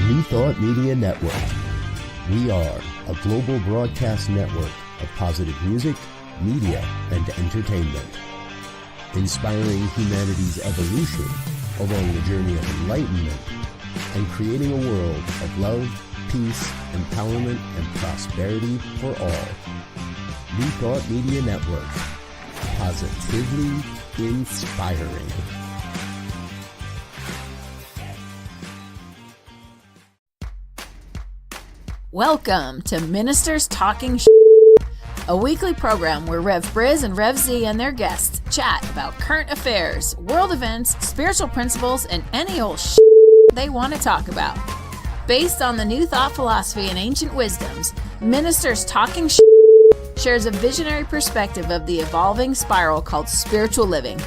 New Thought Media Network. We are a global broadcast network of positive music, media, and entertainment, inspiring humanity's evolution along the journey of enlightenment and creating a world of love, peace, empowerment, and prosperity for all. New Thought Media Network. Positively inspiring. Welcome to Ministers Talking a weekly program where Rev Briz and Rev Z and their guests chat about current affairs, world events, spiritual principles, and any old they want to talk about. Based on the New Thought philosophy and ancient wisdoms, Ministers Talking shares a visionary perspective of the evolving spiral called spiritual living.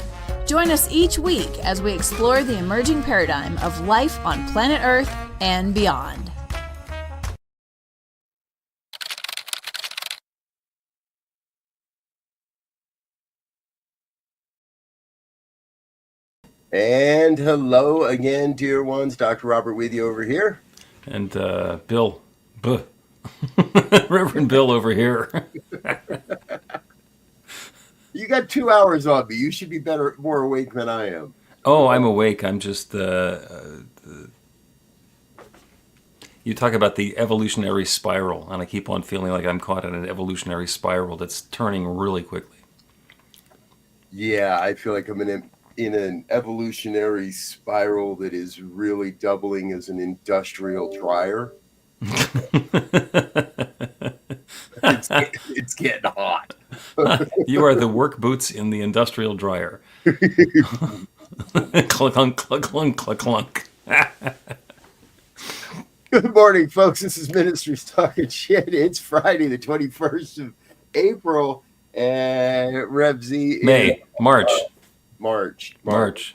Join us each week as we explore the emerging paradigm of life on planet Earth and beyond. And hello again, dear ones. Dr. Robert with you over here. And Bill. Reverend Bill over here. You got 2 hours on me. You should be more awake than I am. Oh, I'm awake. I'm just... you talk about the evolutionary spiral, and I keep on feeling like I'm caught in an evolutionary spiral that's turning really quickly. Yeah, I feel like I'm in an evolutionary spiral that is really doubling as an industrial dryer. It's getting hot. You are the work boots in the industrial dryer. Clunk, clunk, clunk, clunk, clunk. Good morning, folks. This is Ministers Talking Shit. It's Friday, the 21st of April, and Rev Z is... March.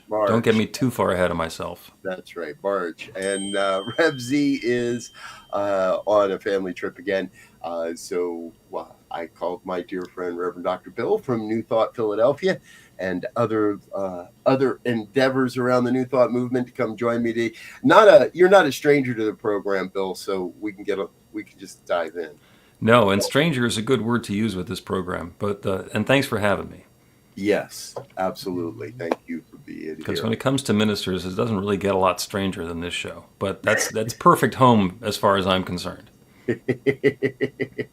Don't get me too far ahead of myself. That's right, March. And Rev Z is on a family trip again. So I called my dear friend Reverend Dr. Bill from New Thought Philadelphia and other endeavors around the New Thought movement to come join me today. You're not a stranger to the program, Bill, so we can just dive in. No, and stranger is a good word to use with this program. But and thanks for having me. Yes, absolutely. Thank you for being here. Because when it comes to ministers, it doesn't really get a lot stranger than this show. But that's perfect home as far as I'm concerned.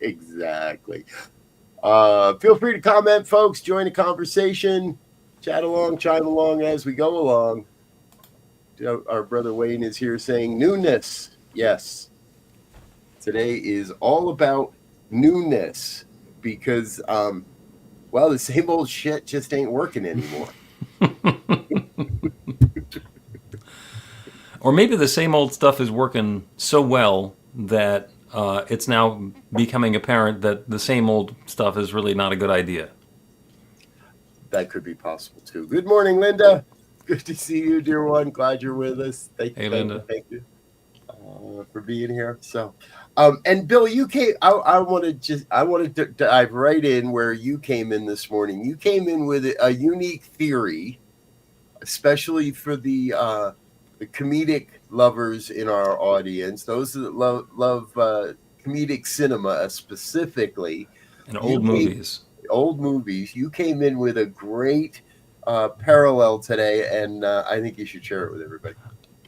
Exactly. Feel free to comment, folks. Join the conversation. Chat along, chime along as we go along. Our brother Wayne is here saying newness. Yes. Today is all about newness because... well, the same old shit just ain't working anymore. Or maybe the same old stuff is working so well that it's now becoming apparent that the same old stuff is really not a good idea. That could be possible, too. Good morning, Linda. Good to see you, dear one. Glad you're with us. Thank you. Thank you for being here. So... and Bill, you came. I wanted to dive right in where you came in this morning. You came in with a unique theory, especially for the comedic lovers in our audience, those that love comedic cinema specifically, and old movies. You came in with a great parallel today, and I think you should share it with everybody.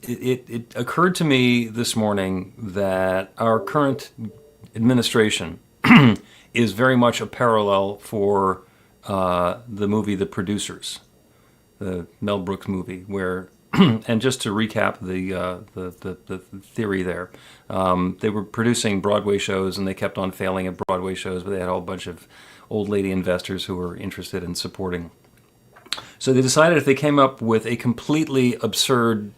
It occurred to me this morning that our current administration is very much a parallel for the movie The Producers, the Mel Brooks movie, where, and just to recap the theory there, they were producing Broadway shows and they kept on failing at Broadway shows, but they had a whole bunch of old lady investors who were interested in supporting. So they decided if they came up with a completely absurd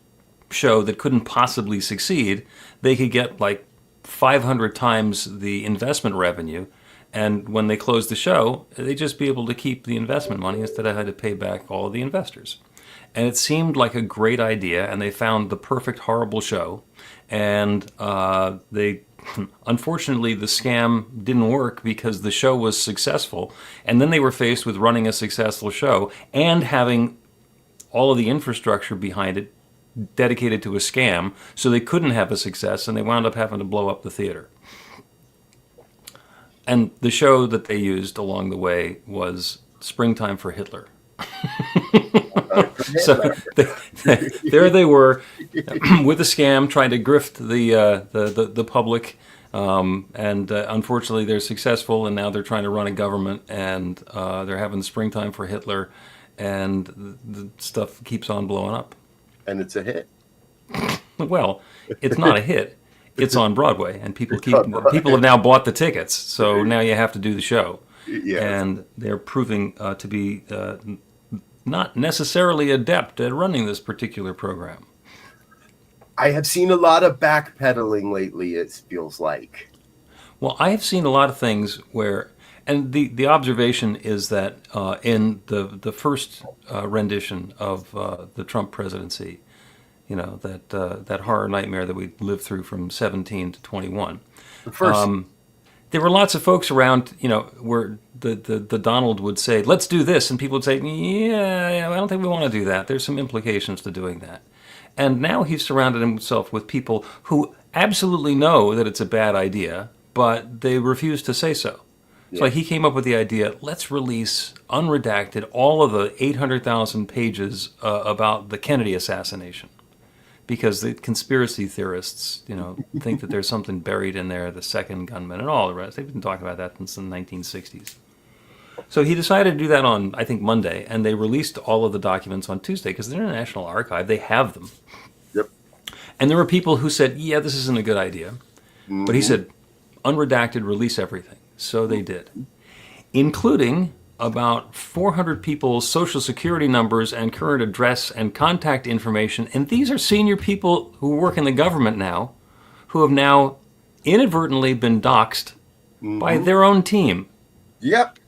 show that couldn't possibly succeed, they could get like 500 times the investment revenue, and when they closed the show, they'd just be able to keep the investment money instead of having to pay back all of the investors. And it seemed like a great idea, and they found the perfect horrible show, and unfortunately the scam didn't work because the show was successful, and then they were faced with running a successful show and having all of the infrastructure behind it dedicated to a scam, so they couldn't have a success, and they wound up having to blow up the theater. And the show that they used along the way was Springtime for Hitler. So there they were with a scam trying to grift the public, and unfortunately they're successful, and now they're trying to run a government, and they're having Springtime for Hitler, and the stuff keeps on blowing up. And it's a hit. Well, it's not a hit. It's on Broadway, and people have now bought the tickets, so now you have to do the show. Yes. And they're proving to be not necessarily adept at running this particular program. I have seen a lot of backpedaling lately, it feels like. Well, I have seen a lot of things where, and the observation is that in the first rendition of the Trump presidency, you know, that horror nightmare that we lived through from 17 to 21. The first. There were lots of folks around, you know, where the Donald would say, let's do this. And people would say, yeah, I don't think we want to do that. There's some implications to doing that. And now he's surrounded himself with people who absolutely know that it's a bad idea, but they refuse to say so. Yeah. So he came up with the idea, let's release unredacted all of the 800,000 pages about the Kennedy assassination. Because the conspiracy theorists, you know, think that there's something buried in there, the second gunman and all the rest. They've been talking about that since the 1960s. So he decided to do that on, I think, Monday, and they released all of the documents on Tuesday because they're in the National Archive. They have them. Yep. And there were people who said, yeah, this isn't a good idea. Mm-hmm. But he said, unredacted, release everything. So they did, including about 400 people's social security numbers and current address and contact information. And these are senior people who work in the government now, who have now inadvertently been doxxed by their own team. Yep.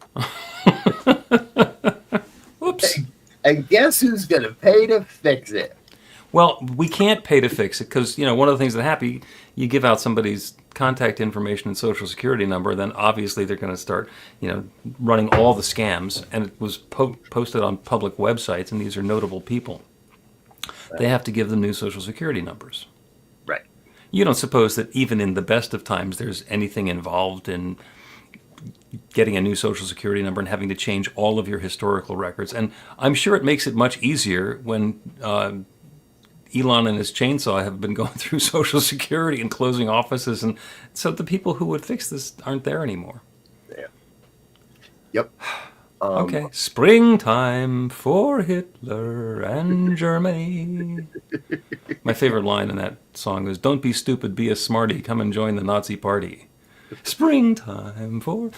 Oops. And guess who's going to pay to fix it? Well, we can't pay to fix it because, you know, one of the things that happens, you give out somebody's contact information and social security number, then obviously they're going to start, you know, running all the scams. And it was posted on public websites, and these are notable people. Right. They have to give them new social security numbers. Right. You don't suppose that even in the best of times there's anything involved in getting a new social security number and having to change all of your historical records. And I'm sure it makes it much easier when Elon and his chainsaw have been going through Social Security and closing offices, and so the people who would fix this aren't there anymore. Yeah. Yep. Okay. Springtime for Hitler and Germany. My favorite line in that song was, "Don't be stupid, be a smarty. Come and join the Nazi party." Springtime for...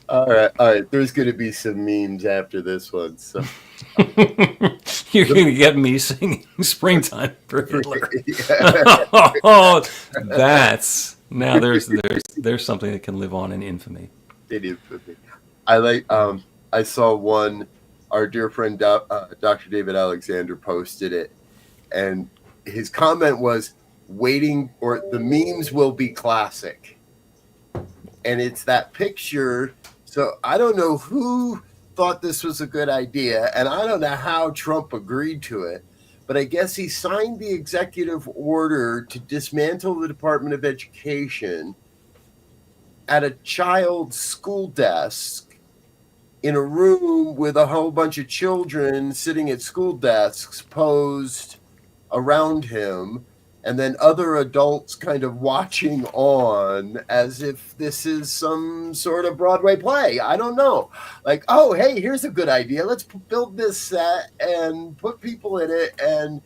All right. There's going to be some memes after this one, so... You're going to get me singing Springtime for Hitler. Oh, that's... Now there's something that can live on in infamy. In infamy. I saw one, our dear friend Dr. David Alexander posted it, and his comment was, the memes will be classic. And it's that picture. So I don't know who thought this was a good idea, and I don't know how Trump agreed to it, but I guess he signed the executive order to dismantle the Department of Education at a child's school desk in a room with a whole bunch of children sitting at school desks posed around him, and then other adults kind of watching on as if this is some sort of Broadway play. I don't know. Like, oh, hey, here's a good idea. Let's build this set and put people in it. And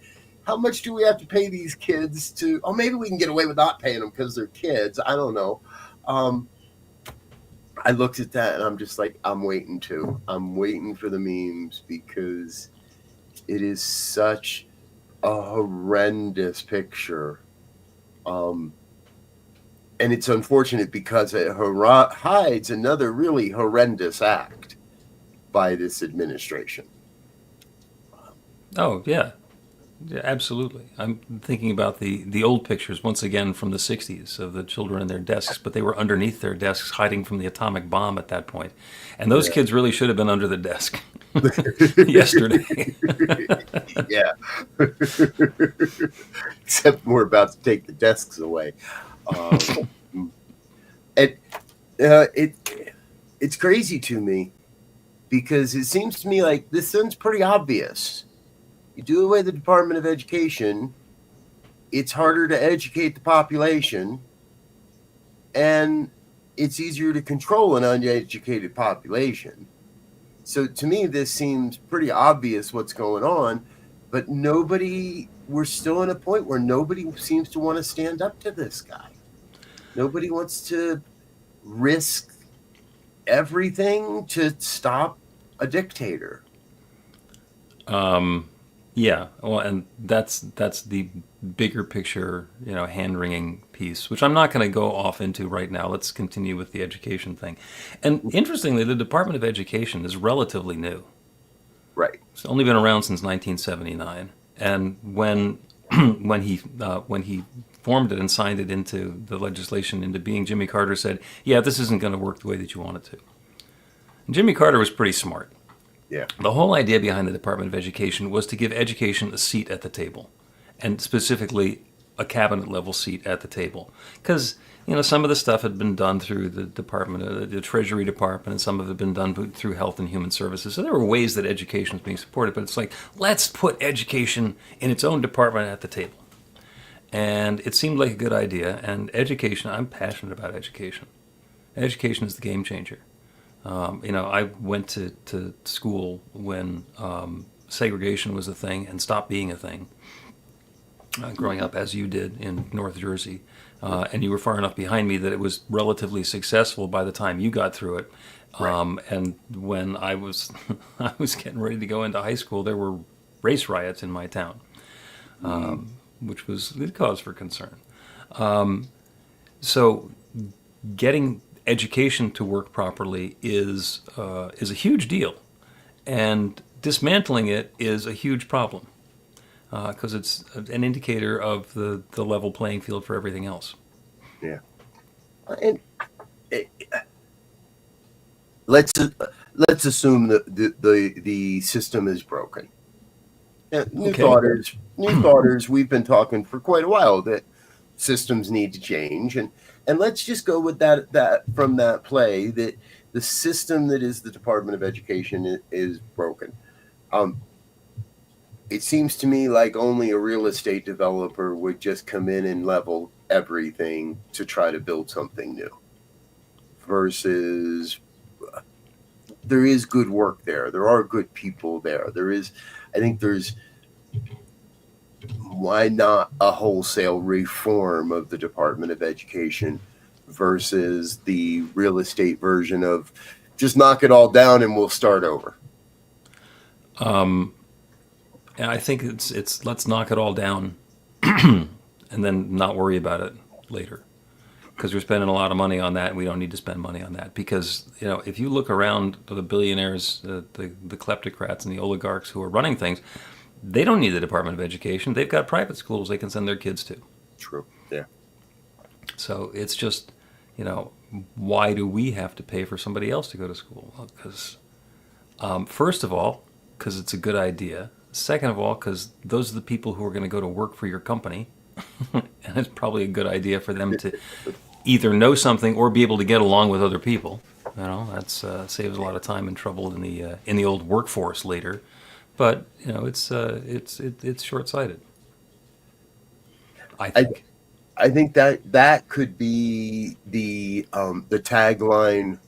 how much do we have to pay these kids to... Oh, maybe we can get away with not paying them because they're kids. I don't know. I looked at that and I'm just like, I'm waiting for the memes because it is such a horrendous picture. And it's unfortunate because it hides another really horrendous act by this administration. Oh, yeah. Yeah, absolutely. I'm thinking about the old pictures, once again, from the 60s of the children in their desks, but they were underneath their desks hiding from the atomic bomb at that point. And those kids really should have been under the desk yesterday. Yeah. Except we're about to take the desks away. It's crazy to me because it seems to me like this sounds pretty obvious. You do away the Department of Education, it's harder to educate the population, and it's easier to control an uneducated population. So to me, this seems pretty obvious what's going on, but we're still in a point where nobody seems to want to stand up to this guy. Nobody wants to risk everything to stop a dictator. Yeah, well, and that's the bigger picture, hand-wringing piece, which I'm not going to go off into right now. Let's continue with the education thing. And interestingly, the Department of Education is relatively new. Right. It's only been around since 1979, and when he formed it and signed it into the legislation into being, Jimmy Carter said, "Yeah, this isn't going to work the way that you want it to." And Jimmy Carter was pretty smart. Yeah. The whole idea behind the Department of Education was to give education a seat at the table, and specifically a cabinet level seat at the table. Because, some of the stuff had been done through the Department, the Treasury Department, and some of it had been done through Health and Human Services. So there were ways that education was being supported, but it's like, let's put education in its own department at the table. And it seemed like a good idea, and education, I'm passionate about education. Education is the game changer. I went to school when segregation was a thing and stopped being a thing, growing up as you did in North Jersey. And you were far enough behind me that it was relatively successful by the time you got through it. Right. And when I was I was getting ready to go into high school, there were race riots in my town, which was a cause for concern. So getting education to work properly is a huge deal, and dismantling it is a huge problem because it's an indicator of the level playing field for everything else. Yeah, and let's assume that the system is broken. New Thoughters. We've been talking for quite a while that systems need to change, and let's just go with that from that play that the system that is the Department of Education is broken. It seems to me like only a real estate developer would just come in and level everything to try to build something new. Versus, there is good work there. There are good people there. Why not a wholesale reform of the Department of Education versus the real estate version of just knock it all down and we'll start over? And I think it's let's knock it all down and then not worry about it later, because we're spending a lot of money on that and we don't need to spend money on that. Because if you look around the billionaires, the kleptocrats and the oligarchs who are running things, they don't need the Department of Education. They've got private schools they can send their kids to. True. Yeah. So it's just, why do we have to pay for somebody else to go to school? Because, first of all, because it's a good idea. Second of all, because those are the people who are going to go to work for your company. And it's probably a good idea for them to either know something or be able to get along with other people. That's saves a lot of time and trouble in the old workforce later. But it's short-sighted, I think. I think that could be the tagline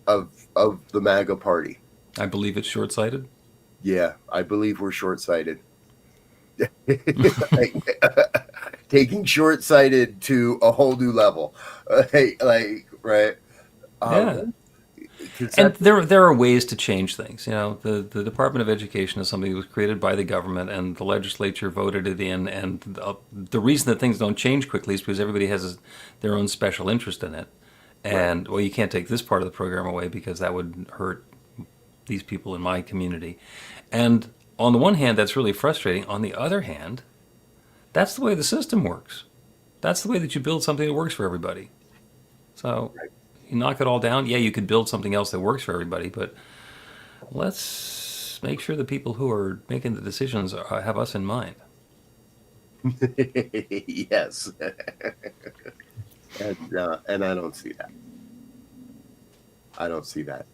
of the MAGA party. I believe it's short-sighted. Yeah, I believe we're short-sighted. Taking short-sighted to a whole new level, right? Yeah. And there are ways to change things. The Department of Education is something that was created by the government, and the legislature voted it in. And the reason that things don't change quickly is because everybody has their own special interest in it. And well, you can't take this part of the program away because that would hurt these people in my community. And on the one hand, that's really frustrating. On the other hand, that's the way the system works. That's the way that you build something that works for everybody. So you knock it all down. Yeah, you could build something else that works for everybody, but let's make sure the people who are making the decisions have us in mind. Yes. And I don't see that. I don't see that.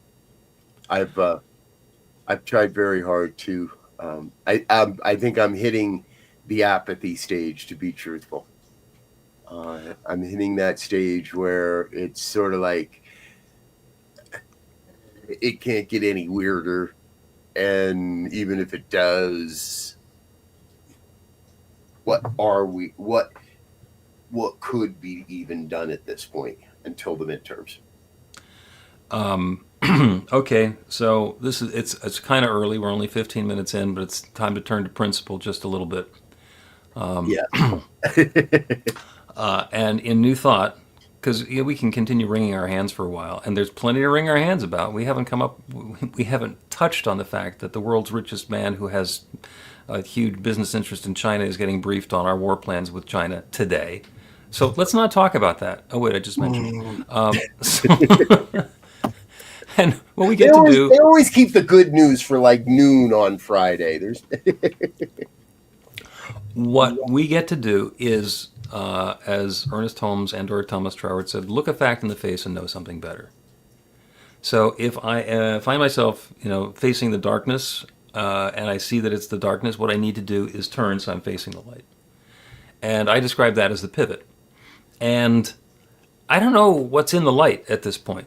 I've tried very hard to. I think I'm hitting the apathy stage, to be truthful. I'm hitting that stage where it's sort of like it can't get any weirder, and even if it does, what are we? What could be even done at this point until the midterms? Okay, so it's kind of early. We're only 15 minutes in, but it's time to turn to principle just a little bit. Yeah. And in New Thought, because we can continue wringing our hands for a while, and there's plenty to wring our hands about. We haven't touched on the fact that the world's richest man, who has a huge business interest in China, is getting briefed on our war plans with China today. So let's not talk about that. Oh wait, I just mentioned. And what we get to do, they always keep the good news for like noon on Friday. What we get to do is, as Ernest Holmes and/or Thomas Troward said, look a fact in the face and know something better. So if I find myself, facing the darkness, and I see that it's the darkness, what I need to do is turn so I'm facing the light. And I describe that as the pivot. And I don't know what's in the light at this point.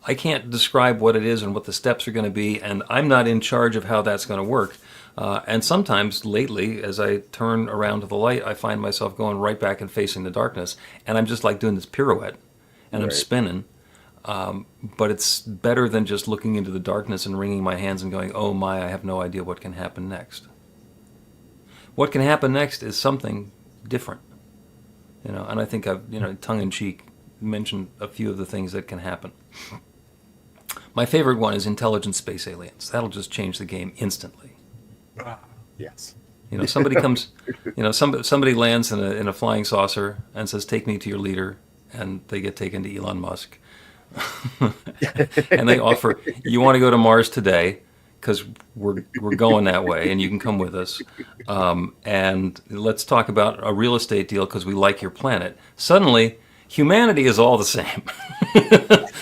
I can't describe what it is and what the steps are going to be, and I'm not in charge of how that's going to work. And sometimes lately, as I turn around to the light, I find myself going right back and facing the darkness. And I'm just like doing this pirouette, and I'm spinning. But it's better than just looking into the darkness and wringing my hands and going, oh my, I have no idea what can happen next. What can happen next is something different. And I think I've, tongue-in-cheek, mentioned a few of the things that can happen. My favorite one is intelligent space aliens. That'll just change the game instantly. Yes. Somebody comes, somebody lands in a flying saucer and says, "Take me to your leader," and they get taken to Elon Musk. And they offer, "You want to go to Mars today? Because we're going that way, and you can come with us. And let's talk about a real estate deal because we like your planet." Suddenly, humanity is all the same.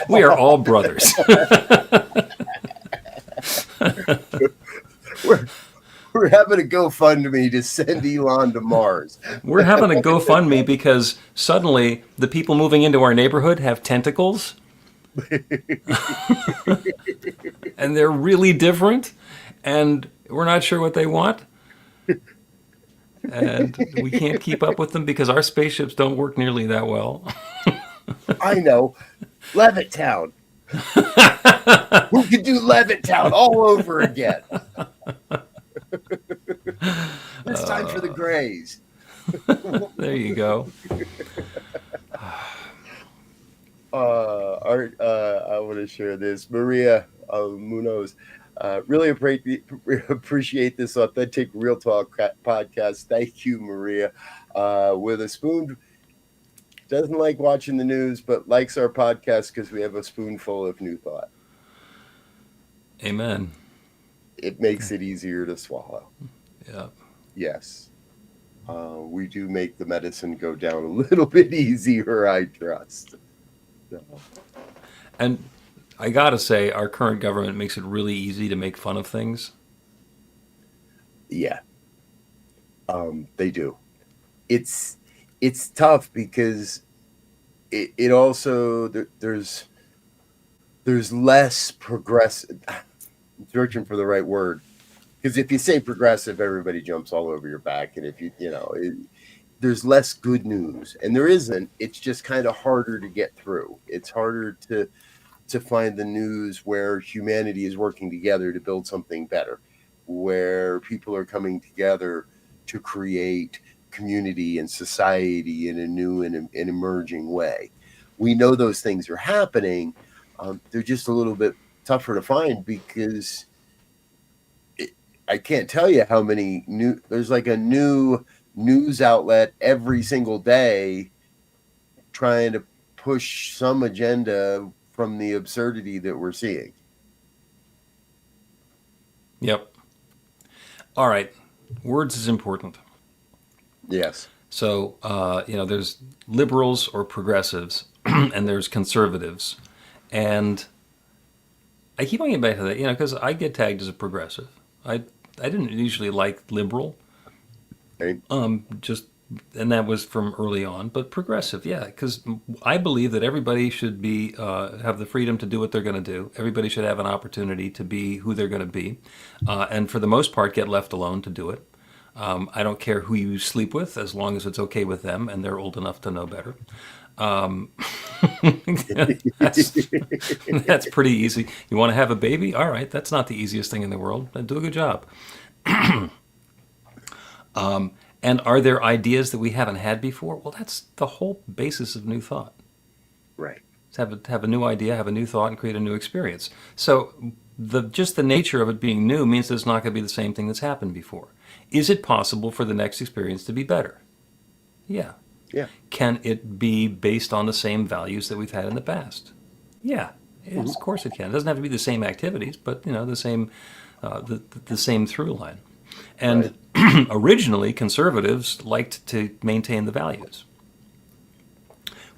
We are all brothers. We're having a GoFundMe to send Elon to Mars. We're having a GoFundMe because suddenly the people moving into our neighborhood have tentacles. And they're really different, and we're not sure what they want. And we can't keep up with them because our spaceships don't work nearly that well. I know. Levittown. We could do Levittown all over again. This time for the Greys. There you go. I want to share this. Maria Munoz, really appreciate this authentic Real Talk podcast. Thank you, Maria. With a spoon, doesn't like watching the news, but likes our podcast because we have a spoonful of new thought. Amen. It makes it easier to swallow. Yeah. Yes. We do make the medicine go down a little bit easier, I trust. So. And I gotta say, our current government makes it really easy to make fun of things. Yeah. They do. It's tough because it also there's less progressive. I'm searching for the right word, because if you say progressive, everybody jumps all over your back, and if there's less good news, and there isn't. It's just kind of harder to get through. It's harder to find the news where humanity is working together to build something better, where people are coming together to create community and society in a new and emerging way. We know those things are happening. They're just a little bit tougher to find because I can't tell you how many there's like a new news outlet every single day trying to push some agenda from the absurdity that we're seeing. Yep. All right. Words is important. Yes. So, there's liberals or progressives, and there's conservatives. And I keep on getting back to that, because I get tagged as a progressive. I didn't usually like liberal, Right. And that was from early on. But progressive, yeah, because I believe that everybody should be have the freedom to do what they're going to do. Everybody should have an opportunity to be who they're going to be, and for the most part, get left alone to do it. I don't care who you sleep with, as long as it's okay with them and they're old enough to know better. That's pretty easy. You want to have a baby? All right, that's not the easiest thing in the world. Do a good job. And are there ideas that we haven't had before? Well, that's the whole basis of new thought. Right. Have a new idea, have a new thought, and create a new experience. So just the nature of it being new means that it's not going to be the same thing that's happened before. Is it possible for the next experience to be better? Yeah. Yeah. Can it be based on the same values that we've had in the past? Yeah. Yes, of course it can. It doesn't have to be the same activities, but the same through line. And originally, conservatives liked to maintain the values.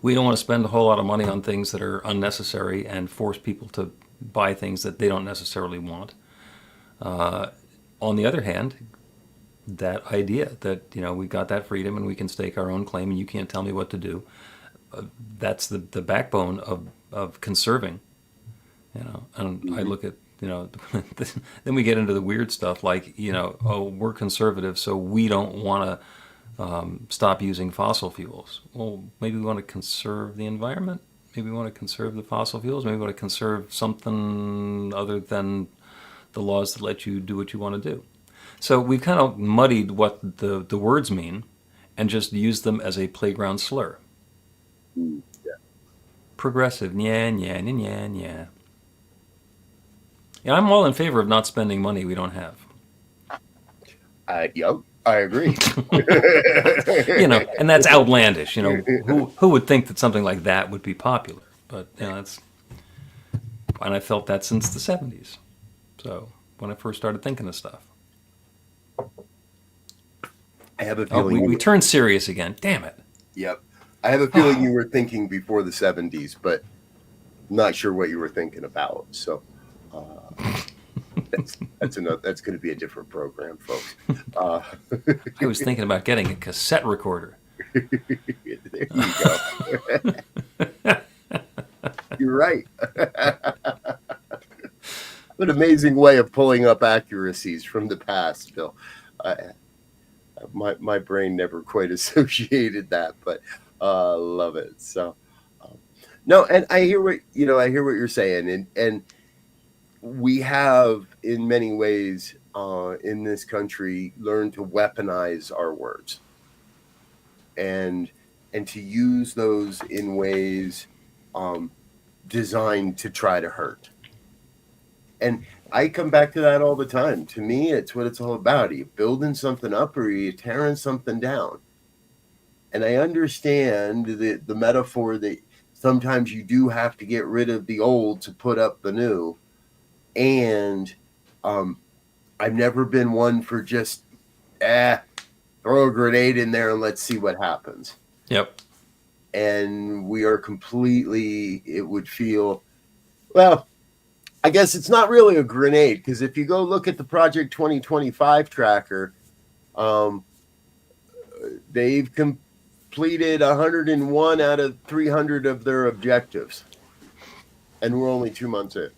We don't want to spend a whole lot of money on things that are unnecessary and force people to buy things that they don't necessarily want. On the other hand, that idea that we've got that freedom and we can stake our own claim and you can't tell me what to do, that's the backbone of conserving. And I look at then we get into the weird stuff like we're conservative, so we don't want to stop using fossil fuels. Well, maybe we want to conserve the environment. Maybe we want to conserve the fossil fuels. Maybe we want to conserve something other than the laws that let you do what you want to do. So we've kind of muddied what the words mean and just used them as a playground slur. Yeah. Progressive, nya, nya, nya, nya, nya. Yeah, I'm all in favor of not spending money we don't have. Yep, I agree. And that's outlandish. Who would think that something like that would be popular? But and I felt that since the 70s. So when I first started thinking of stuff. I have a feeling we turned serious again. Damn it. Yep. I have a feeling you were thinking before the 70s, but not sure what you were thinking about. So that's going to be a different program, folks. I was thinking about getting a cassette recorder. There you go. You're right. What an amazing way of pulling up accuracies from the past, Bill. My brain never quite associated that, but love it. So no, and I hear what you're saying, and we have in many ways in this country learned to weaponize our words and to use those in ways designed to try to hurt. And I come back to that all the time. To me, it's what it's all about. Are you building something up or are you tearing something down? And I understand the metaphor that sometimes you do have to get rid of the old to put up the new. And I've never been one for just, throw a grenade in there and let's see what happens. Yep. And we are completely, it would feel, well, I guess it's not really a grenade, because if you go look at the Project 2025 tracker, they've completed 101 out of 300 of their objectives. And we're only 2 months in.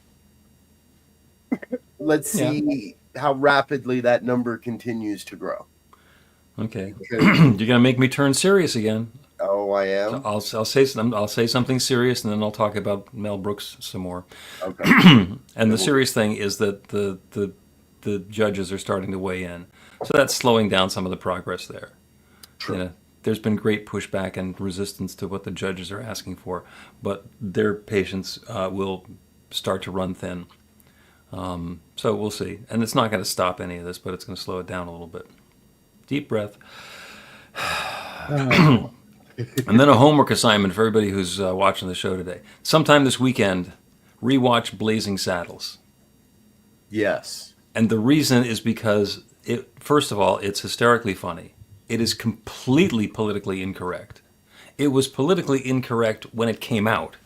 Let's see how rapidly that number continues to grow. Okay. You're going to make me turn serious again. Oh, I am. I'll say something serious, and then I'll talk about Mel Brooks some more. Okay. And the serious thing is that the judges are starting to weigh in, so that's slowing down some of the progress there. True. There's been great pushback and resistance to what the judges are asking for, but their patience will start to run thin. So we'll see. And it's not going to stop any of this, but it's going to slow it down a little bit. Deep breath. And then a homework assignment for everybody who's watching the show today. Sometime this weekend, rewatch Blazing Saddles. Yes. And the reason is because, first of all, it's hysterically funny. It is completely politically incorrect. It was politically incorrect when it came out,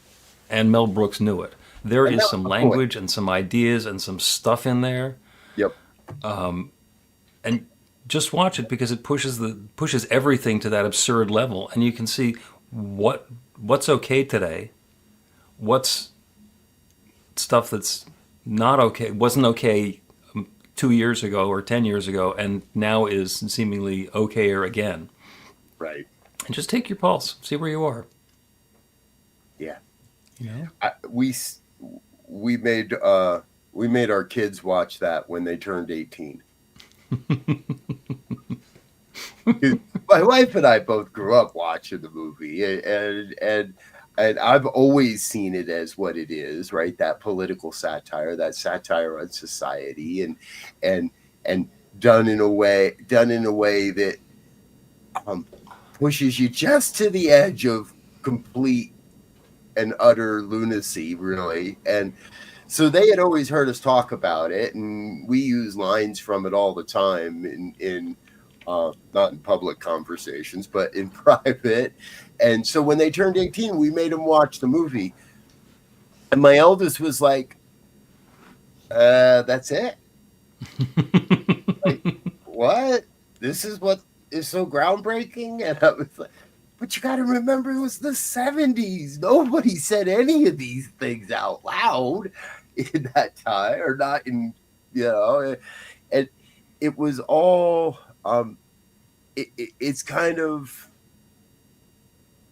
and Mel Brooks knew it. There is some language and some ideas and some stuff in there. Yep. And just watch it because it pushes everything to that absurd level, and you can see what's okay today, what's stuff that's not okay, wasn't okay 2 years ago or 10 years ago, and now is seemingly okayer again. Right. And just take your pulse, see where you are. Yeah. You know? We made our kids watch that when they turned 18. My wife and I both grew up watching the movie, and I've always seen it as what it is, right? That political satire, that satire on society, and done in a way that pushes you just to the edge of complete and utter lunacy, really. And so they had always heard us talk about it, and we use lines from it all the time in not in public conversations, but in private. And so when they turned 18, we made them watch the movie. And my eldest was like, that's it? Like, what? This is what is so groundbreaking? And I was like, but you got to remember, it was the 70s. Nobody said any of these things out loud in that time, or not in, and it was all, it's kind of,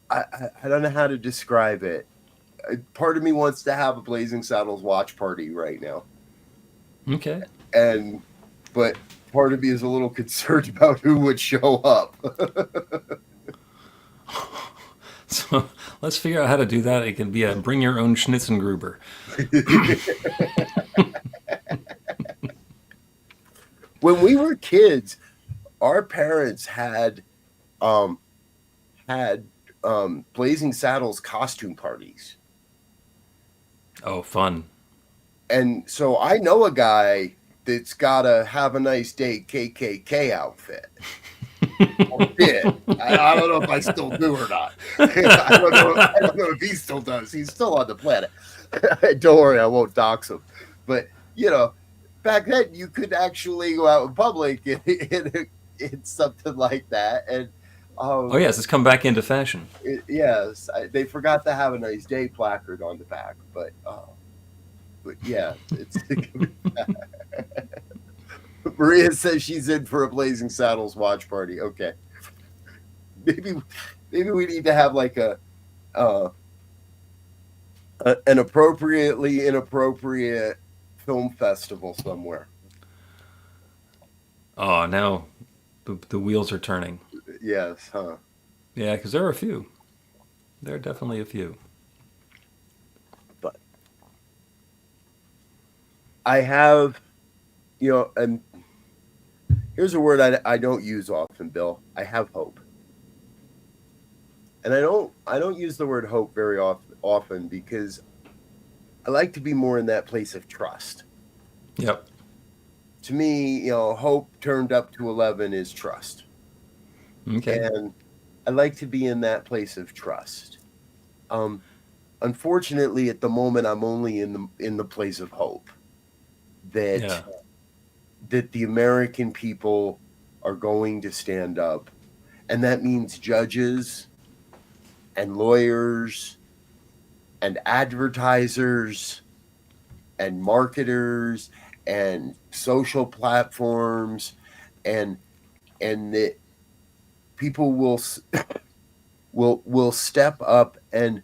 I don't know how to describe it. Part of me wants to have a Blazing Saddles watch party right now. Okay. But part of me is a little concerned about who would show up. So let's figure out how to do that. It can be a bring your own Schnitzengruber. When we were kids, our parents had Blazing Saddles costume parties. Oh, fun. And so I know a guy that's got a Have a Nice Day KKK outfit. Or did. I don't know if I still do or not. I don't know if he still does. He's still on the planet. Don't worry, I won't dox him. But, back then you could actually go out in public in something like that. And oh, yes, it's come back into fashion. Yes, they forgot to Have a Nice Day placard on the back. But yeah, it's Maria says she's in for a Blazing Saddles watch party. Okay, maybe we need to have like an appropriately inappropriate film festival somewhere. Oh, now the wheels are turning. Yes, huh? Yeah, because there are a few. There are definitely a few. But I have, and here's a word I don't use often, Bill. I have hope. And I don't use the word hope very often because I like to be more in that place of trust. Yep. To me, hope turned up to 11 is trust. Okay. And I like to be in that place of trust. Unfortunately, at the moment, I'm only in the place of hope that the American people are going to stand up, and that means judges and lawyers and advertisers and marketers and social platforms, and that people will step up and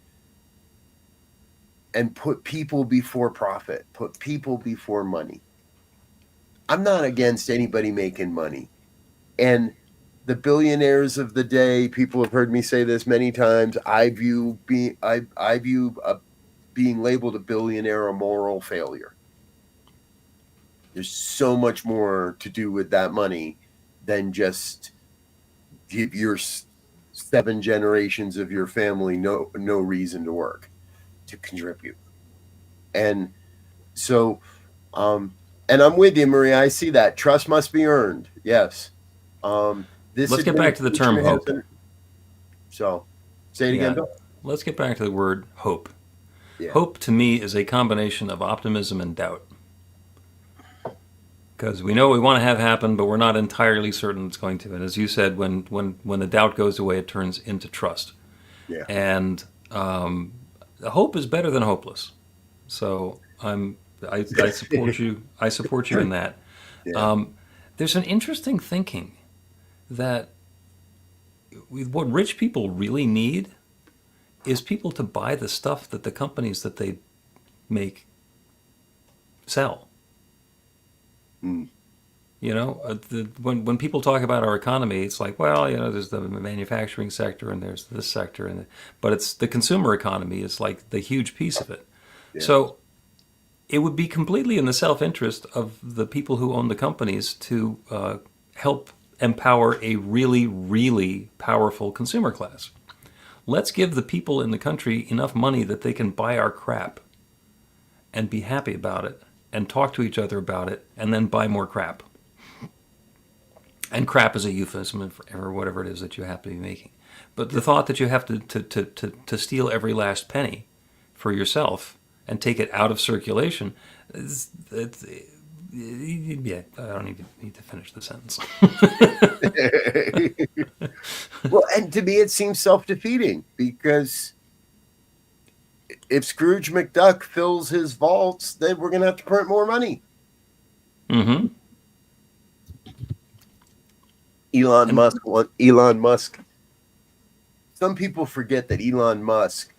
put people before profit, put people before money. I'm not against anybody making money. And the billionaires of the day, people have heard me say this many times, I view being labeled a billionaire a moral failure. There's so much more to do with that money than just give your 7 generations of your family no reason to work, to contribute. And so, and I'm with you, Maria. I see that. Trust must be earned. Yes. Let's get back to the term hope. So, say it again, Bill. Let's get back to the word hope. Yeah. Hope to me is a combination of optimism and doubt. Because we know what we want to have happen, but we're not entirely certain it's going to. And as you said, when the doubt goes away, it turns into trust. Yeah. And hope is better than hopeless. So I support you. I support you in that. Yeah. There's an interesting thinking that what rich people really need is people to buy the stuff that the companies that they make sell. Mm. You know, when people talk about our economy, it's like, well, you know, there's the manufacturing sector and there's this sector, but it's the consumer economy is like the huge piece of it. Yeah. So it would be completely in the self-interest of the people who own the companies to help empower a really, really powerful consumer class. Let's give the people in the country enough money that they can buy our crap and be happy about it and talk to each other about it and then buy more crap. And crap is a euphemism for whatever it is that you have to be making. But the thought that you have to steal every last penny for yourself and take it out of circulation, yeah, I don't even need to finish the sentence. Well, and to me it seems self-defeating, because if Scrooge McDuck fills his vaults, then we're going to have to print more money. Mm-hmm. Elon Musk. Some people forget that Elon Musk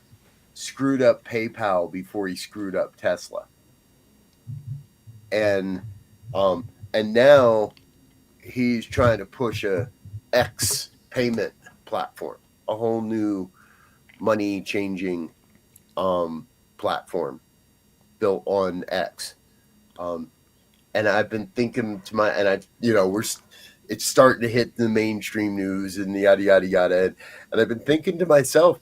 screwed up PayPal before he screwed up Tesla. And now he's trying to push a X payment platform, a whole new money changing platform built on X. And I've been thinking to it's starting to hit the mainstream news and yada yada yada, and I've been thinking to myself,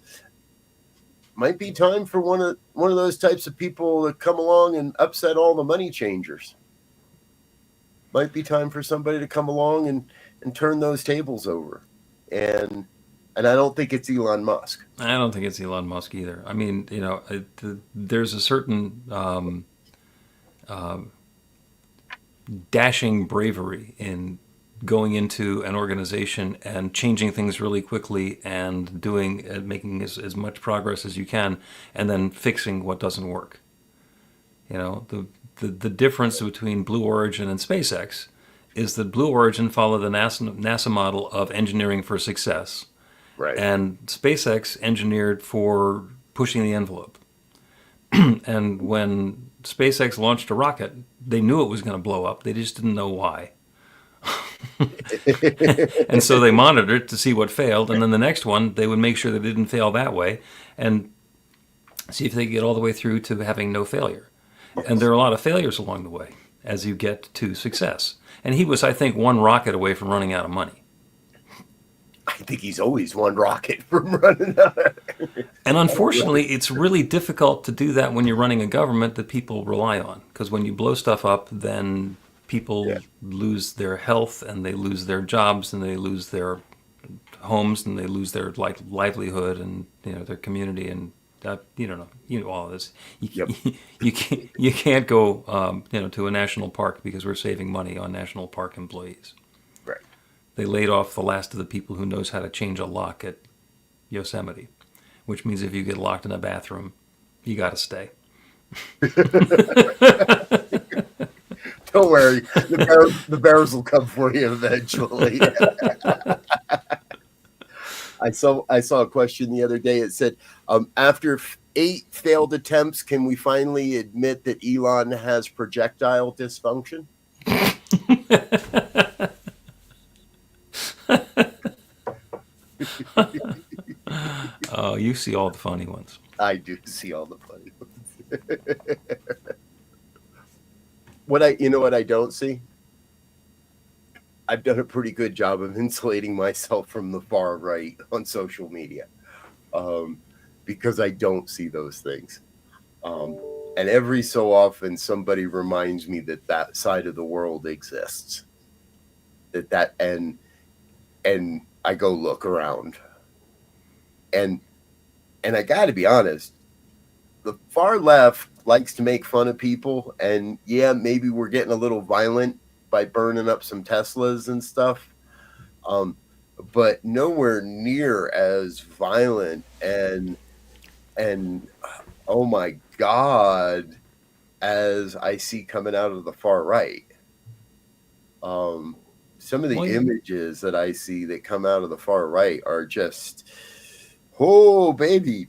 might be time for one of those types of people to come along and upset all the money changers. Might be time for somebody to come along and turn those tables over. And I don't think it's Elon Musk. I don't think it's Elon Musk either. I mean, you know, there's a certain dashing bravery in going into an organization and changing things really quickly and making as much progress as you can, and then fixing what doesn't work. You know, the difference between Blue Origin and SpaceX is that Blue Origin followed the NASA model of engineering for success. Right. And SpaceX engineered for pushing the envelope. And when SpaceX launched a rocket, they knew it was going to blow up. They just didn't know why. And so they monitored it to see what failed, and then the next one they would make sure that it didn't fail that way and see if they could get all the way through to having no failure. And there are a lot of failures along the way as you get to success. And he was, I think, one rocket away from running out of money. I think he's always one rocket from running out. And unfortunately, it's really difficult to do that when you're running a government that people rely on. Because when you blow stuff up, then people lose their health, and they lose their jobs, and they lose their homes, and they lose their livelihood, and their community, and all of this. You can't go to a national park because we're saving money on national park employees. Right. They laid off the last of the people who knows how to change a lock at Yosemite, which means if you get locked in a bathroom, you got to stay. Don't worry, the bears will come for you eventually. I saw a question the other day. It said, after 8 failed attempts, can we finally admit that Elon has projectile dysfunction? Oh, you see all the funny ones. I do see all the funny ones. what I don't see? I've done a pretty good job of insulating myself from the far right on social media, because I don't see those things. And every so often, somebody reminds me that side of the world exists. And I go look around, and I got to be honest, the far left likes to make fun of people, and yeah, maybe we're getting a little violent by burning up some Teslas and stuff, but nowhere near as violent and oh my God, as I see coming out of the far right. Some of the images that I see that come out of the far right are just, oh baby,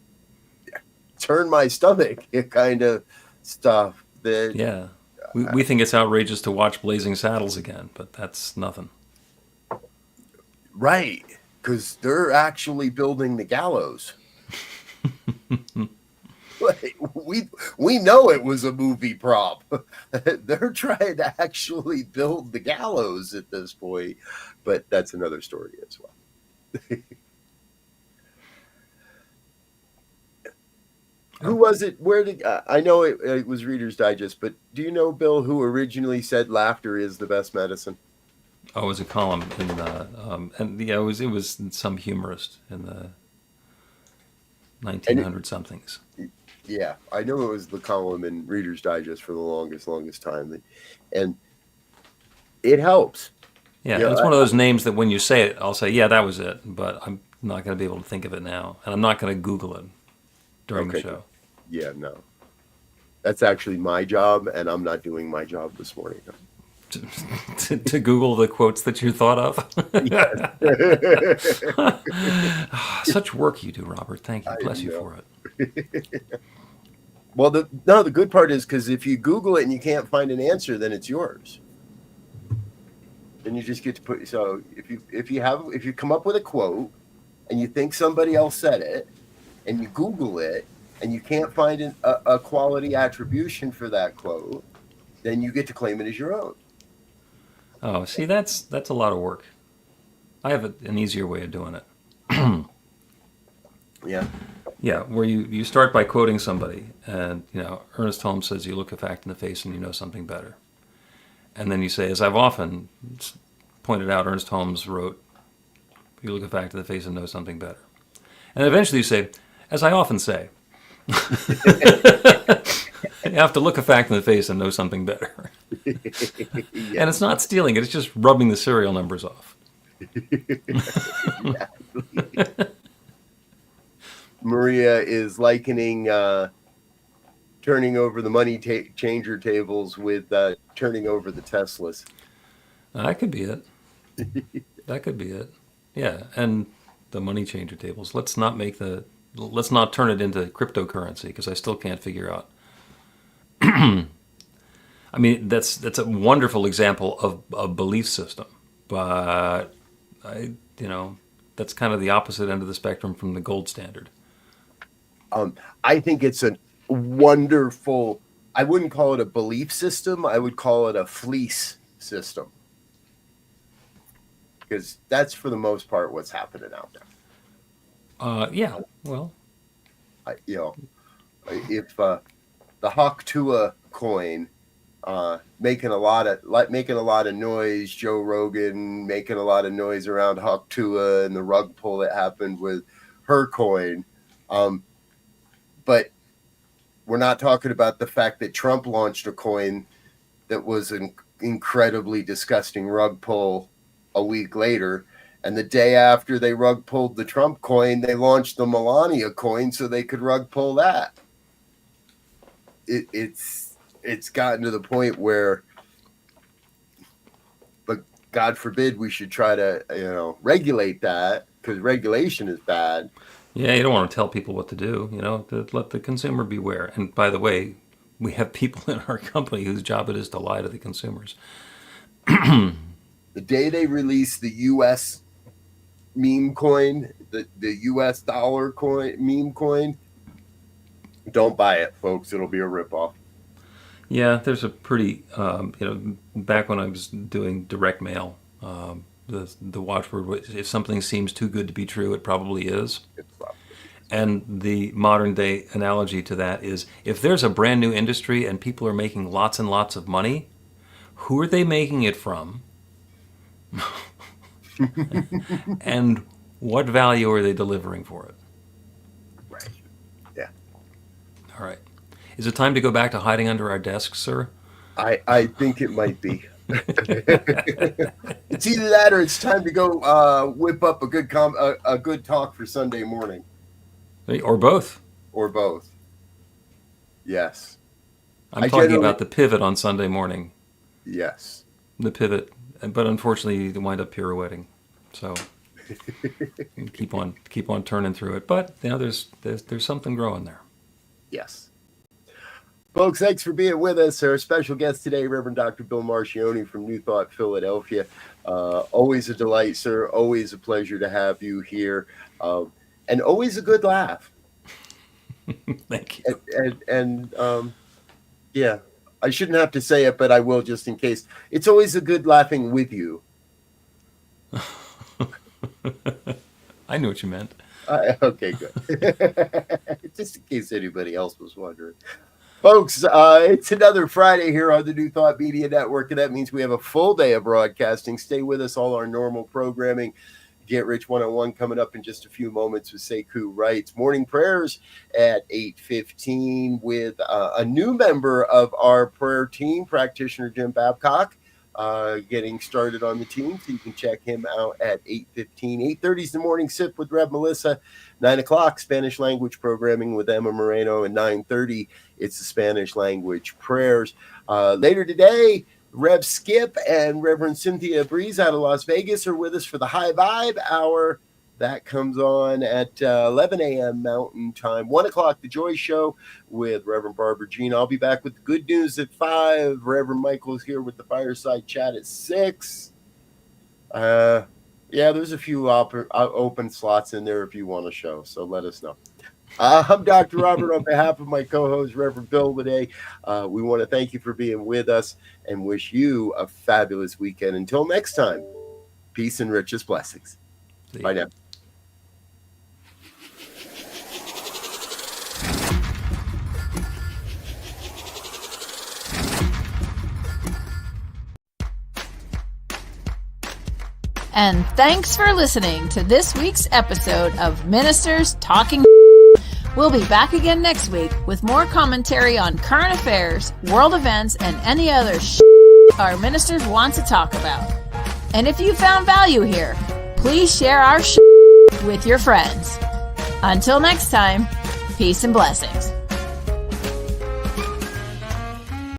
turn my stomach kind of stuff. That yeah, we think it's outrageous to watch Blazing Saddles again, but that's nothing. Right, because they're actually building the gallows. We know it was a movie prop. They're trying to actually build the gallows at this point, but that's another story as well. Who was it? Where did I know it was Reader's Digest, but do you know, Bill, who originally said laughter is the best medicine? Oh, it was a column in the, and yeah, it was some humorist in the 1900 somethings. Yeah, I know it was the column in Reader's Digest for the longest time, and it helps. Yeah, it's one of those names that when you say it, I'll say, yeah, that was it, but I'm not going to be able to think of it now, and I'm not going to Google it during the show. Yeah, no. That's actually my job, and I'm not doing my job this morning. To Google the quotes that you thought of? Such work you do, Robert. Thank you. Bless you for it. Well, the good part is because if you Google it and you can't find an answer, then it's yours. Then you just get to put. So if you come up with a quote and you think somebody else said it, and you Google it and you can't find a quality attribution for that quote, then you get to claim it as your own. Oh, see, that's a lot of work. I have an easier way of doing it. Yeah. Yeah, where you start by quoting somebody, and Ernest Holmes says you look a fact in the face and you know something better. And then you say, as I've often pointed out, Ernest Holmes wrote, you look a fact in the face and know something better. And eventually you say, as I often say. You have to look a fact in the face and know something better. Yeah. And it's not stealing it, it's just rubbing the serial numbers off. Maria is likening turning over the money changer tables with turning over the Teslas. That could be it. That could be it. Yeah, and the money changer tables. Let's not turn it into cryptocurrency, because I still can't figure out. I mean, that's a wonderful example of a belief system, but that's kind of the opposite end of the spectrum from the gold standard. I think it's a wonderful. I wouldn't call it a belief system. I would call it a fleece system, because that's for the most part what's happening out there. Yeah. Well, if the Hawk-Tua coin making a lot of noise, Joe Rogan making a lot of noise around Hawk-Tua and the rug pull that happened with her coin, but we're not talking about the fact that Trump launched a coin that was an incredibly disgusting rug pull a week later. And the day after they rug pulled the Trump coin, they launched the Melania coin so they could rug pull that. It's gotten to the point where, but God forbid we should try to regulate that, because regulation is bad. Yeah, you don't want to tell people what to do. To let the consumer beware. And by the way, we have people in our company whose job it is to lie to the consumers. The day they release the U.S. meme coin, the U.S. dollar coin, meme coin, don't buy it, folks. It'll be a ripoff. Yeah, there's a pretty, back when I was doing direct mail, the watchword was, if something seems too good to be true, it probably is. And the modern day analogy to that is, if there's a brand new industry and people are making lots and lots of money, who are they making it from? And what value are they delivering for it? Right. Yeah. All right. Is it time to go back to hiding under our desks, sir? I think it might be. It's either that or it's time to go whip up a good talk for Sunday morning. Or both. Or both. Yes. I'm talking about the pivot on Sunday morning. Yes. The pivot. But unfortunately, you wind up pirouetting. So keep on turning through it. But there's something growing there. Yes. Folks, thanks for being with us. Our special guest today, Reverend Dr. Bill Marchiony from New Thought, Philadelphia. Always a delight, sir. Always a pleasure to have you here. And always a good laugh. Thank you. And yeah, I shouldn't have to say it, but I will just in case. It's always a good laughing with you. I knew what you meant. Okay, good. Just in case anybody else was wondering. Folks, it's another Friday here on the New Thought Media Network, and that means we have a full day of broadcasting. Stay with us, all our normal programming. Get Rich 101 coming up in just a few moments with Sekou Wrights. Morning prayers at 8:15 with a new member of our prayer team, practitioner Jim Babcock, getting started on the team. So you can check him out at 8:15. 8:30 is the morning sip with Rev Melissa. 9 o'clock, Spanish language programming with Emma Moreno. And 9:30, it's the Spanish language prayers. Later today, Rev Skip and Reverend Cynthia Breeze out of Las Vegas are with us for the High Vibe Hour. That comes on at 11 a.m. Mountain Time. 1 o'clock, The Joy Show with Reverend Barbara Jean. I'll be back with the good news at 5. Reverend Michael's here with the Fireside Chat at 6. Yeah, there's a few open slots in there if you want a show, so let us know. I'm Dr. Robert on behalf of my co-host, Reverend Bill, today. We want to thank you for being with us and wish you a fabulous weekend. Until next time, peace and richest blessings. Bye now. And thanks for listening to this week's episode of Ministers Talking. We'll be back again next week with more commentary on current affairs, world events, and any other our ministers want to talk about. And if you found value here, please share our with your friends. Until next time, peace and blessings.